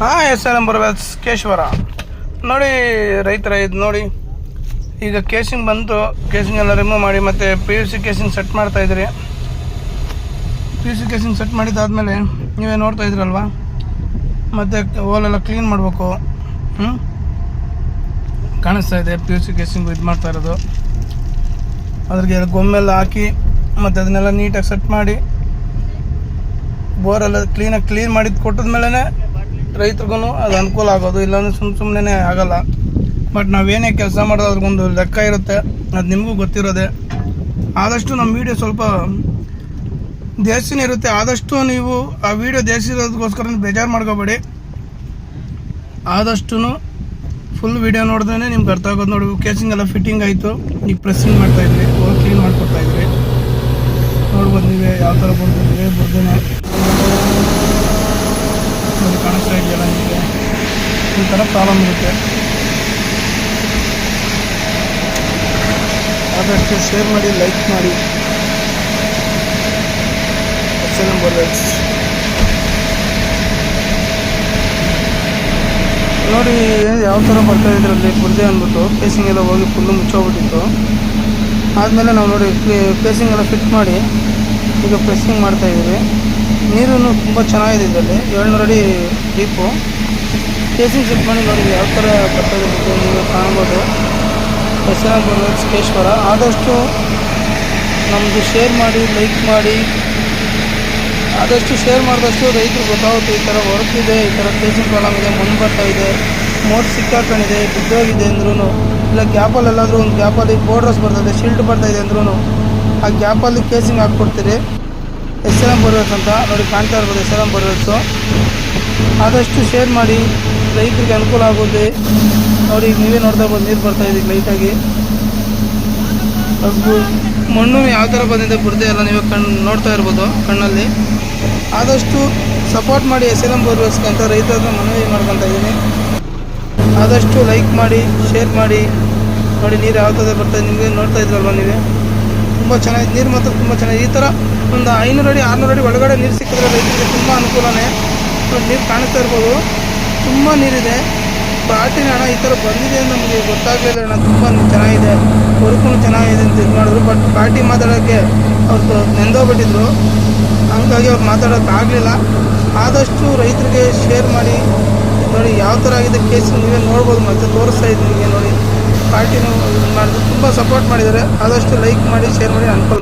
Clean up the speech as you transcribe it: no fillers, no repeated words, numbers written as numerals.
ಹಾಂ SRM borewells ಕೇಶವರ ನೋಡಿ ರೈತರ. ಇದು ನೋಡಿ ಈಗ ಕೇಸಿಂಗ್ ಬಂತು, ಕೇಸಿಂಗ್ ಎಲ್ಲ ರಿಮೂವ್ ಮಾಡಿ ಮತ್ತು PVC ಕೇಸಿಂಗ್ ಸೆಟ್ ಮಾಡ್ತಾಯಿದ್ರಿ. PVC ಕೇಸಿಂಗ್ ಸೆಟ್ ಮಾಡಿದ್ದಾದಮೇಲೆ ನೀವೇ ನೋಡ್ತಾ ಇದ್ರಲ್ವ, ಮತ್ತು ಹೋಲೆಲ್ಲ ಕ್ಲೀನ್ ಮಾಡಬೇಕು. ಕಾಣಿಸ್ತಾ ಇದೆ PVC ಕೇಸಿಂಗು ಇದು ಮಾಡ್ತಾ ಇರೋದು. ಅದ್ರಿಗೆ ಗೊಮ್ಮೆಲ್ಲ ಹಾಕಿ ಮತ್ತು ಅದನ್ನೆಲ್ಲ ನೀಟಾಗಿ ಸೆಟ್ ಮಾಡಿ ಬೋರೆಲ್ಲ ಕ್ಲೀನಾಗಿ ಕ್ಲೀನ್ ಮಾಡಿದ್ದು ಕೊಟ್ಟಿದ್ಮೇಲೆ ರೈತರಿಗೂ ಅದು ಅನುಕೂಲ ಆಗೋದು. ಇಲ್ಲಾಂದರೆ ಸುಮ್ಮನೆ ಆಗಲ್ಲ. ಬಟ್ ನಾವೇನೇ ಕೆಲಸ ಮಾಡೋದು ಅದ್ರಿಗೊಂದು ಲೆಕ್ಕ ಇರುತ್ತೆ, ಅದು ನಿಮಗೂ ಗೊತ್ತಿರೋದೆ. ಆದಷ್ಟು ನಮ್ಮ ವೀಡಿಯೋ ಸ್ವಲ್ಪ ದೇಸಿನೇ ಇರುತ್ತೆ. ಆದಷ್ಟು ನೀವು ಆ ವಿಡಿಯೋ ದೇಸಿ ಇರೋದಕ್ಕೋಸ್ಕರ ಬೇಜಾರು ಮಾಡ್ಕೋಬೇಡಿ. ಆದಷ್ಟು ಫುಲ್ ವೀಡಿಯೋ ನೋಡಿದ್ರೆ ನಿಮ್ಗೆ ಅರ್ಥ ಆಗೋದು. ನೋಡಿ ಕೇಸಿಂಗ್ ಎಲ್ಲ ಫಿಟ್ಟಿಂಗ್ ಆಯಿತು, ಈಗ ಪ್ರೆಸ್ಸಿಂಗ್ ಮಾಡ್ತಾಯಿದ್ವಿ, ಕ್ಲೀನ್ ಮಾಡಿಕೊಡ್ತಾಯಿದ್ವಿ. ನೋಡ್ಬೋದು ನೀವೇ ಯಾವ ಥರ ಬರ್ದಿದ್ವಿ. ಬರ್ದೇನೆ ನೋಡಿ ಕಾಣಿಸ್ತಾ ಇದೆಯಲ್ಲ ನಿಮಗೆ, ಈ ಥರ ಪ್ರಾಬ್ಲಮ್ ಇರುತ್ತೆ. ಆದಷ್ಟು ಶೇರ್ ಮಾಡಿ, ಲೈಕ್ ಮಾಡಿ. SRM ಬೋರ್ವೆಲ್ಸ್ ನೋಡಿ ಯಾವ ಥರ ಬರ್ತಾ ಇದರಲ್ಲಿ ಬುರ್ದೆ ಅಂದ್ಬಿಟ್ಟು ಕೇಸಿಂಗ್ ಎಲ್ಲ ಹೋಗಿ ಫುಲ್ಲು ಮುಚ್ಚೋಗ್ಬಿಟ್ಟಿತ್ತು. ಆದಮೇಲೆ ನಾವು ನೋಡಿ ಕೇಸಿಂಗ್ ಎಲ್ಲ ಫಿಟ್ ಮಾಡಿ ಈಗ ಪ್ರೆಸ್ಸಿಂಗ್ ಮಾಡ್ತಾಯಿದ್ದೀವಿ. ನೀರು ತುಂಬ ಚೆನ್ನಾಗಿದೆ ಇದರಲ್ಲಿ, 700 ಅಡಿ ಡೀಪು. ಕೇಸಿಂಗ್ ಫಿಟ್ ಮಾಡಿ ನೋಡಿ ಯಾವ ಥರ ಬರ್ತಾ ಇದೆ ನೀವು ಕಾಣ್ಬೋದು. SRM ಬೋರ್ವೆಲ್ಸ್ ಕೇಶವರ. ಆದಷ್ಟು ನಮ್ಮದು ಶೇರ್ ಮಾಡಿ, ಲೈಕ್ ಮಾಡಿ. ಆದಷ್ಟು ಶೇರ್ ಮಾಡಿದಷ್ಟು ರೈತರು ಗೊತ್ತಾಗುತ್ತೆ ಈ ಥರ ವರ್ಕ್ ಇದೆ, ಈ ಥರ ಕೇಸಿಂಗ್ ಪ್ರಾಬ್ಲಮ್ ಇದೆ, ಮಣ್ಣು ಬರ್ತಾ ಇದೆ, ಮೋಟ್ರ್ ಸಿಕ್ಕಾಕೊಂಡಿದೆ, ಬಿದ್ದೋಗಿದೆ ಅಂದ್ರೂ, ಇಲ್ಲ ಗ್ಯಾಪಲ್ಲಿ ಎಲ್ಲಾದರೂ ಒಂದು ಗ್ಯಾಪಲ್ಲಿ ಬೋರ್ಡ್ರಸ್ ಬರ್ತದೆ, ಶಿಲ್ಟ್ ಬರ್ತಾಯಿದೆ ಅಂದ್ರೂ ಆ ಗ್ಯಾಪಲ್ಲಿ ಕೇಸಿಂಗ್ ಹಾಕ್ಕೊಡ್ತೀರಿ. SRM ಬೋರ್ವೆಲ್ಸ್ ಅಂತ ನೋಡಿ ಕಾಣ್ತಾ ಇರ್ಬೋದು, SRM ಬೋರ್ವೆಲ್ಸು. ಆದಷ್ಟು ಶೇರ್ ಮಾಡಿ, ರೈತರಿಗೆ ಅನುಕೂಲ ಆಗುತ್ತೆ. ನೋಡಿ ಈಗ ನೀವೇ ನೋಡ್ತಾ ಇರ್ಬೋದು, ನೀರು ಬರ್ತಾಯಿದೆ ಲೈಟಾಗಿ. ಅದು ಮಣ್ಣು ಯಾವ ಥರ ಬಂದಿದೆ ಬುರ್ದೆ ಎಲ್ಲ ನೀವೇ ನೋಡ್ತಾ ಇರ್ಬೋದು ಕಣ್ಣಲ್ಲಿ. ಆದಷ್ಟು ಸಪೋರ್ಟ್ ಮಾಡಿ SRM ಬೋರ್ವೆಲ್ಸ್ಗೆ ಅಂತ ರೈತರನ್ನ ಮನವಿ ಮಾಡ್ಕೊತಾ ಇದ್ದೀನಿ. ಆದಷ್ಟು ಲೈಕ್ ಮಾಡಿ, ಶೇರ್ ಮಾಡಿ. ನೋಡಿ ನೀರು ಯಾವ ಥರ ಬರ್ತಾಯಿದೆ ನಿಮಗೆ ನೋಡ್ತಾ ಇದ್ರಲ್ವ ನೀವೇ. ತುಂಬ ಚೆನ್ನಾಗಿದೆ ನೀರು, ಮಾತ್ರ ತುಂಬ ಚೆನ್ನಾಗಿದೆ. ಈ ಥರ ಒಂದು 500 ಅಡಿ 600 ಅಡಿ ಒಳಗಡೆ ನೀರು ಸಿಕ್ಕಿದ್ರೆ ರೈತರಿಗೆ ತುಂಬ ಅನುಕೂಲನೇ. ನೋಡಿ ನೀರು ಕಾಣಿಸ್ತಾ ಇರ್ಬೋದು, ತುಂಬ ನೀರಿದೆ. ಪಾಟಿನ ಹಣ ಈ ಥರ ಬಂದಿದೆ ಅಂತ ನಮಗೆ ಗೊತ್ತಾಗಲಿಲ್ಲ ಅಣ್ಣ. ತುಂಬ ಚೆನ್ನಾಗಿದೆ, ವರ್ಕು ಚೆನ್ನಾಗಿದೆ ಅಂತ ಇದು ಮಾಡಿದ್ರು. ಬಟ್ ಪಾರ್ಟಿ ಮಾತಾಡೋಕ್ಕೆ ಅವ್ರು ನೆಂದೋಗ್ಬಿಟ್ಟಿದ್ರು, ಹಂಗಾಗಿ ಅವ್ರು ಮಾತಾಡೋಕ್ಕಾಗಲಿಲ್ಲ. ಆದಷ್ಟು ರೈತರಿಗೆ ಶೇರ್ ಮಾಡಿ. ನೋಡಿ ಯಾವ ಥರ ಆಗಿದೆ ಕೇಸ್ ನೀವೇ ನೋಡ್ಬೋದು, ಮತ್ತೆ ತೋರಿಸ್ತಾ ಇದ್ದೀನಿ ನಿಮಗೆ. ನೋಡಿ ಪಾರ್ಟಿನೂ ಮಾಡಿದ್ರು, ತುಂಬ ಸಪೋರ್ಟ್ ಮಾಡಿದ್ದಾರೆ. ಆದಷ್ಟು ಲೈಕ್ ಮಾಡಿ, ಶೇರ್ ಮಾಡಿ, ಅನುಕೂಲ.